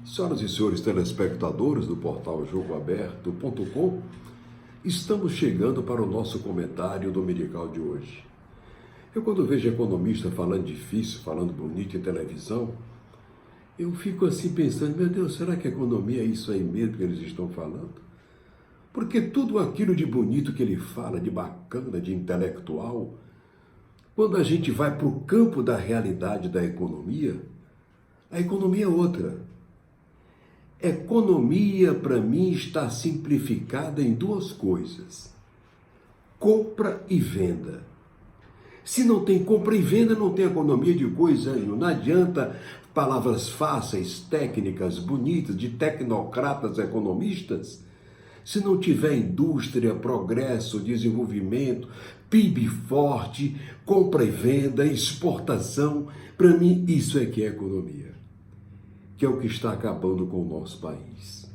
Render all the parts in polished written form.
Senhoras e senhores telespectadores do portal jogoaberto.com, estamos chegando para o nosso comentário dominical de hoje. Eu, quando vejo economista falando difícil, falando bonito em televisão, eu fico assim pensando, meu Deus, será que a economia é isso aí mesmo que eles estão falando? Porque tudo aquilo de bonito que ele fala, de bacana, de intelectual, quando a gente vai para o campo da realidade da economia, a economia é outra. Economia, para mim, está simplificada em duas coisas: compra e venda. Se não tem compra e venda, não tem economia de coisa nenhuma. Não adianta palavras fáceis, técnicas, bonitas, de tecnocratas economistas, se não tiver indústria, progresso, desenvolvimento, PIB forte, compra e venda, exportação. Para mim, isso é que é economia, que é o que está acabando com o nosso país.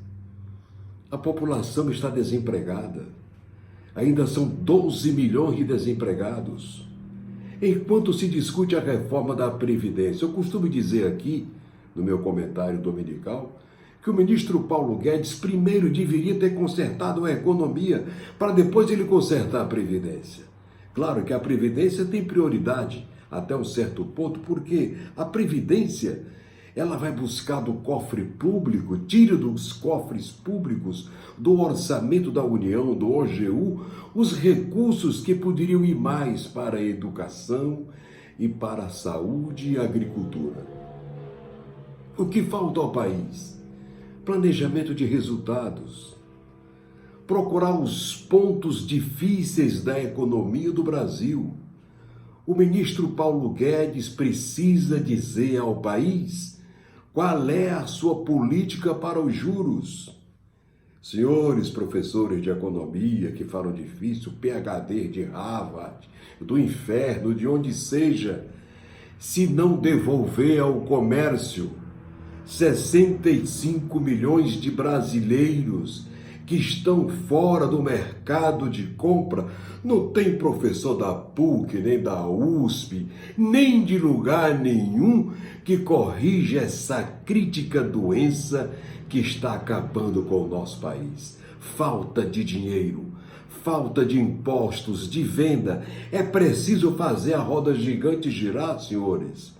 A população está desempregada. Ainda são 12 milhões de desempregados. Enquanto se discute a reforma da Previdência, eu costumo dizer aqui, no meu comentário dominical, que o ministro Paulo Guedes primeiro deveria ter consertado a economia para depois ele consertar a Previdência. Claro que a Previdência tem prioridade até um certo ponto, porque a Previdência ela vai buscar do cofre público, tira dos cofres públicos, do orçamento da União, do OGU, os recursos que poderiam ir mais para a educação e para a saúde e a agricultura. O que falta ao país? Planejamento de resultados. Procurar os pontos difíceis da economia do Brasil. O ministro Paulo Guedes precisa dizer ao país qual é a sua política para os juros. Senhores professores de economia que falam difícil, PhD de Harvard, do inferno, de onde seja, se não devolver ao comércio 65 milhões de brasileiros que estão fora do mercado de compra, não tem professor da PUC, nem da USP, nem de lugar nenhum que corrija essa crítica doença que está acabando com o nosso país. Falta de dinheiro, falta de impostos, de venda. É preciso fazer a roda gigante girar, senhores.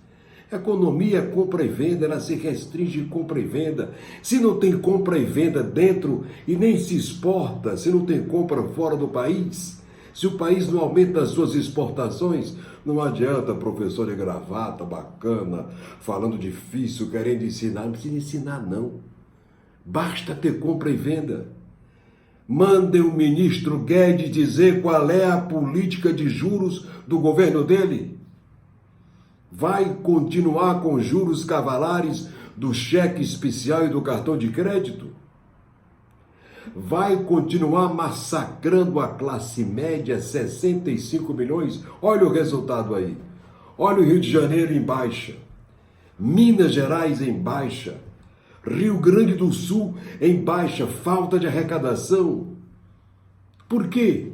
Economia é compra e venda, ela se restringe em compra e venda. Se não tem compra e venda dentro e nem se exporta, se não tem compra fora do país, se o país não aumenta as suas exportações, não adianta professor de gravata, bacana, falando difícil, querendo ensinar. Não precisa ensinar, não. Basta ter compra e venda. Mandem o ministro Guedes dizer qual é a política de juros do governo dele. Vai continuar com juros cavalares do cheque especial e do cartão de crédito? Vai continuar massacrando a classe média, 65 milhões? Olha o resultado aí. Olha o Rio de Janeiro em baixa, Minas Gerais em baixa, Rio Grande do Sul em baixa, falta de arrecadação. Por quê?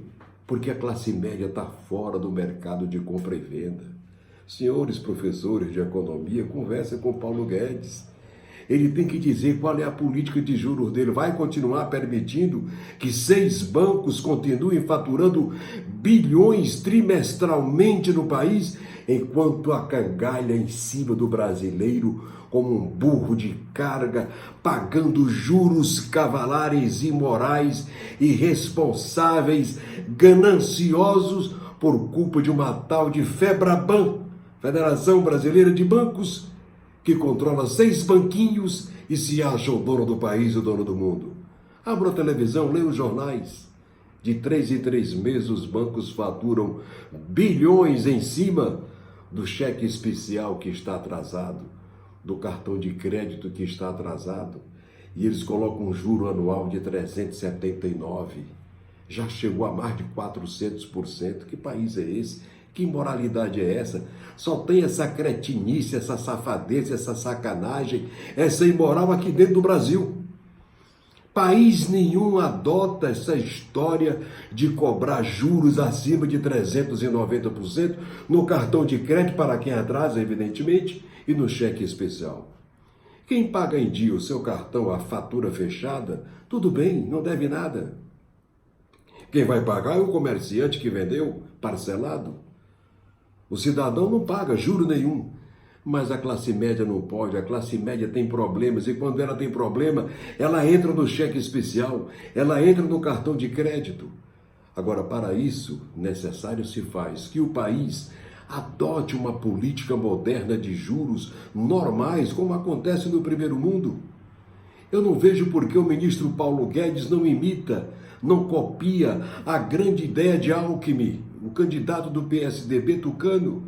Porque a classe média está fora do mercado de compra e venda. Senhores professores de economia, conversem com Paulo Guedes. Ele tem que dizer qual é a política de juros dele. Vai continuar permitindo que 6 bancos continuem faturando bilhões trimestralmente no país, enquanto a cangalha em cima do brasileiro, como um burro de carga, pagando juros cavalares imorais, irresponsáveis, gananciosos, por culpa de uma tal de Febraban, Federação Brasileira de Bancos, que controla 6 banquinhos e se acha o dono do país, o dono do mundo. Abra a televisão, leia os jornais. De 3 em 3 meses os bancos faturam bilhões em cima do cheque especial que está atrasado, do cartão de crédito que está atrasado, e eles colocam um juro anual de 379%. Já chegou a mais de 400%. Que país é esse? Que imoralidade é essa? Só tem essa cretinice, essa safadeza, essa sacanagem, essa imoral aqui dentro do Brasil. País nenhum adota essa história de cobrar juros acima de 390% no cartão de crédito para quem atrasa, evidentemente, e no cheque especial. Quem paga em dia o seu cartão, a fatura fechada, tudo bem, não deve nada. Quem vai pagar é o comerciante que vendeu parcelado. O cidadão não paga juro nenhum. Mas a classe média não pode, a classe média tem problemas, e quando ela tem problema, ela entra no cheque especial, ela entra no cartão de crédito. Agora, para isso, necessário se faz que o país adote uma política moderna de juros normais, como acontece no primeiro mundo. Eu não vejo por que o ministro Paulo Guedes não imita, não copia a grande ideia de Alckmin, o candidato do PSDB tucano.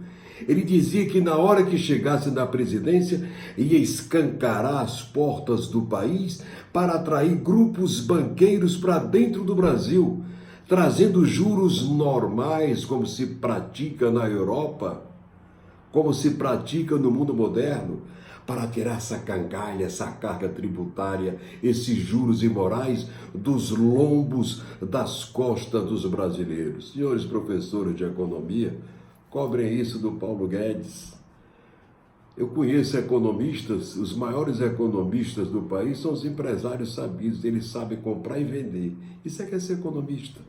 Ele dizia que na hora que chegasse na presidência, ia escancarar as portas do país para atrair grupos banqueiros para dentro do Brasil, trazendo juros normais, como se pratica na Europa, como se pratica no mundo moderno, para tirar essa cangalha, essa carga tributária, esses juros imorais dos lombos das costas dos brasileiros. Senhores professores de economia, cobrem isso do Paulo Guedes. Eu conheço economistas, os maiores economistas do país são os empresários sabidos, eles sabem comprar e vender. Isso é que é ser economista.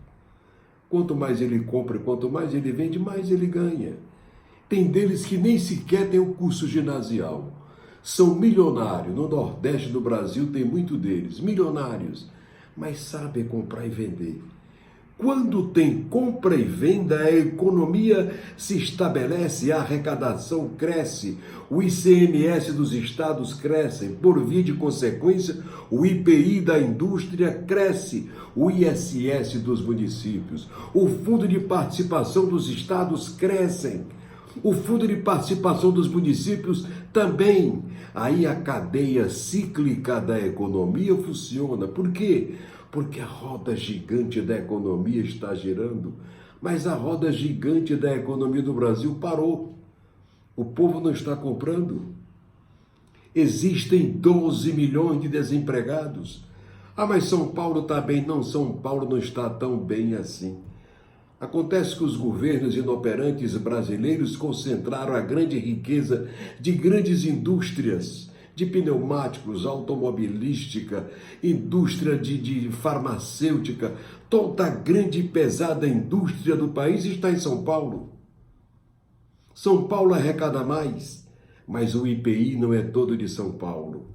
Quanto mais ele compra, quanto mais ele vende, mais ele ganha. Tem deles que nem sequer tem o curso ginasial. São milionários. No Nordeste do Brasil tem muito deles, milionários, mas sabem comprar e vender. Quando tem compra e venda, a economia se estabelece, a arrecadação cresce, o ICMS dos estados cresce, por via de consequência, o IPI da indústria cresce, o ISS dos municípios, o fundo de participação dos estados crescem, o fundo de participação dos municípios também. Aí a cadeia cíclica da economia funciona. Por quê? Porque a roda gigante da economia está girando, mas a roda gigante da economia do Brasil parou. O povo não está comprando. Existem 12 milhões de desempregados. Ah, mas São Paulo está bem. Não, São Paulo não está tão bem assim. Acontece que os governos inoperantes brasileiros concentraram a grande riqueza de grandes indústrias, de pneumáticos, automobilística, indústria de farmacêutica, toda a grande e pesada indústria do país está em São Paulo. São Paulo arrecada mais, mas o IPI não é todo de São Paulo.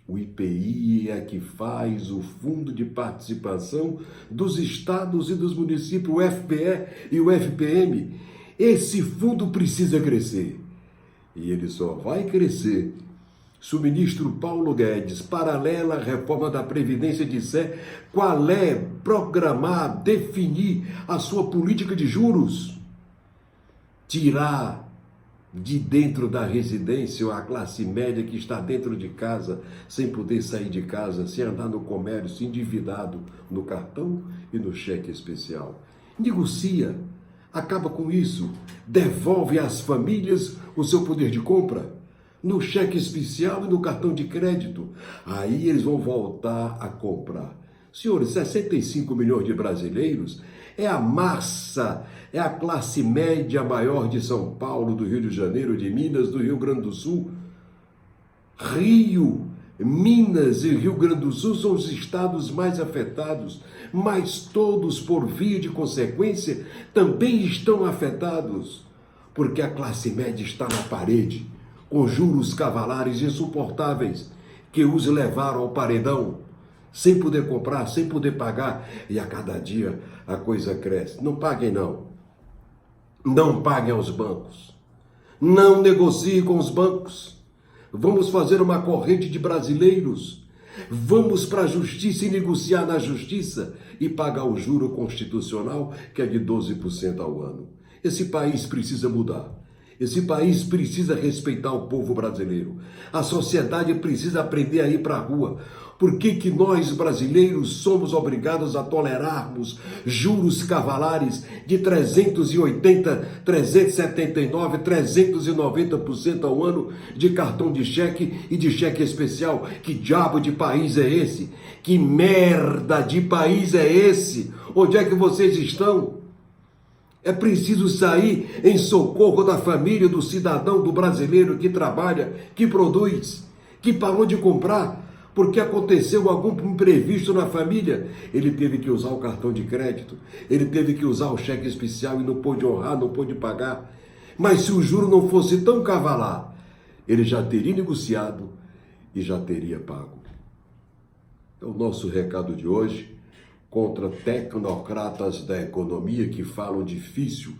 O IPI é que faz o Fundo de Participação dos Estados e dos Municípios, o FPE e o FPM. Esse fundo precisa crescer. E ele só vai crescer se o ministro Paulo Guedes, paralela à reforma da Previdência, disser qual é, programar, definir a sua política de juros. Tirar de dentro da residência a classe média que está dentro de casa, sem poder sair de casa, sem andar no comércio, endividado no cartão e no cheque especial. Negocia, acaba com isso, devolve às famílias o seu poder de compra, no cheque especial e no cartão de crédito. Aí eles vão voltar a comprar. Senhores, 65 milhões de brasileiros é a massa, é a classe média maior de São Paulo, do Rio de Janeiro, de Minas, do Rio Grande do Sul. Rio, Minas e Rio Grande do Sul são os estados mais afetados, mas todos, por via de consequência, também estão afetados, porque a classe média está na parede, com juros cavalares insuportáveis, que os levaram ao paredão, sem poder comprar, sem poder pagar, e a cada dia a coisa cresce. Não paguem não. Não paguem aos bancos. Não negociem com os bancos. Vamos fazer uma corrente de brasileiros. Vamos para a justiça e negociar na justiça e pagar o juro constitucional, que é de 12% ao ano. Esse país precisa mudar. Esse país precisa respeitar o povo brasileiro. A sociedade precisa aprender a ir para a rua. Por que nós, brasileiros, somos obrigados a tolerarmos juros cavalares de 380, 379, 390% ao ano de cartão de cheque e de cheque especial? Que diabo de país é esse? Que merda de país é esse? Onde é que vocês estão? É preciso sair em socorro da família, do cidadão, do brasileiro que trabalha, que produz. que parou de comprar porque aconteceu algum imprevisto na família. Ele teve que usar o cartão de crédito, ele teve que usar o cheque especial e não pôde honrar, não pôde pagar. Mas se o juro não fosse tão cavalar, ele já teria negociado e já teria pago. É o nosso recado de hoje contra tecnocratas da economia que falam difícil.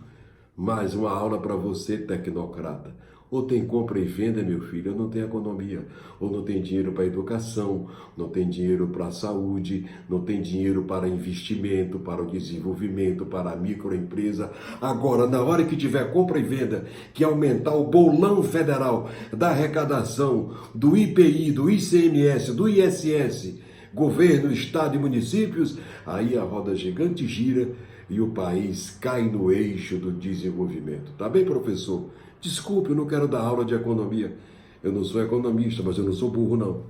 Mais uma aula para você, tecnocrata. Ou tem compra e venda, meu filho, ou não tem economia. Ou não tem dinheiro para educação, não tem dinheiro para a saúde, não tem dinheiro para investimento, para o desenvolvimento, para a microempresa. Agora, na hora que tiver compra e venda, que aumentar o bolão federal da arrecadação, do IPI, do ICMS, do ISS, governo, estado e municípios, aí a roda gigante gira e o país cai no eixo do desenvolvimento. Tá bem, professor? Desculpe, eu não quero dar aula de economia. Eu não sou economista, mas eu não sou burro, não.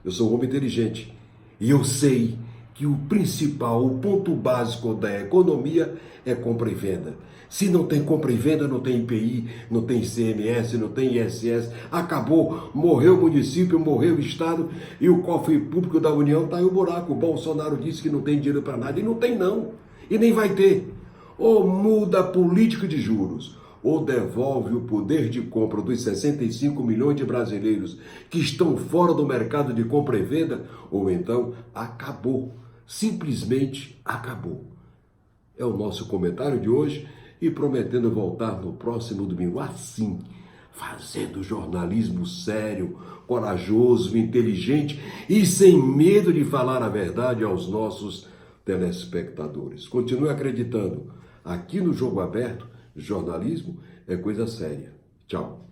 Eu sou um homem inteligente. E eu sei que o principal, o ponto básico da economia é compra e venda. Se não tem compra e venda, não tem IPI, não tem ICMS, não tem ISS. Acabou, morreu o município, morreu o estado e o cofre público da União está em um buraco. O Bolsonaro disse que não tem dinheiro para nada e não tem não. E nem vai ter. Ou muda a política de juros, ou devolve o poder de compra dos 65 milhões de brasileiros que estão fora do mercado de compra e venda, ou então acabou, simplesmente acabou. É o nosso comentário de hoje e prometendo voltar no próximo domingo assim, fazendo jornalismo sério, corajoso, inteligente e sem medo de falar a verdade aos nossos telespectadores. Continue acreditando, aqui no Jogo Aberto, jornalismo é coisa séria. Tchau.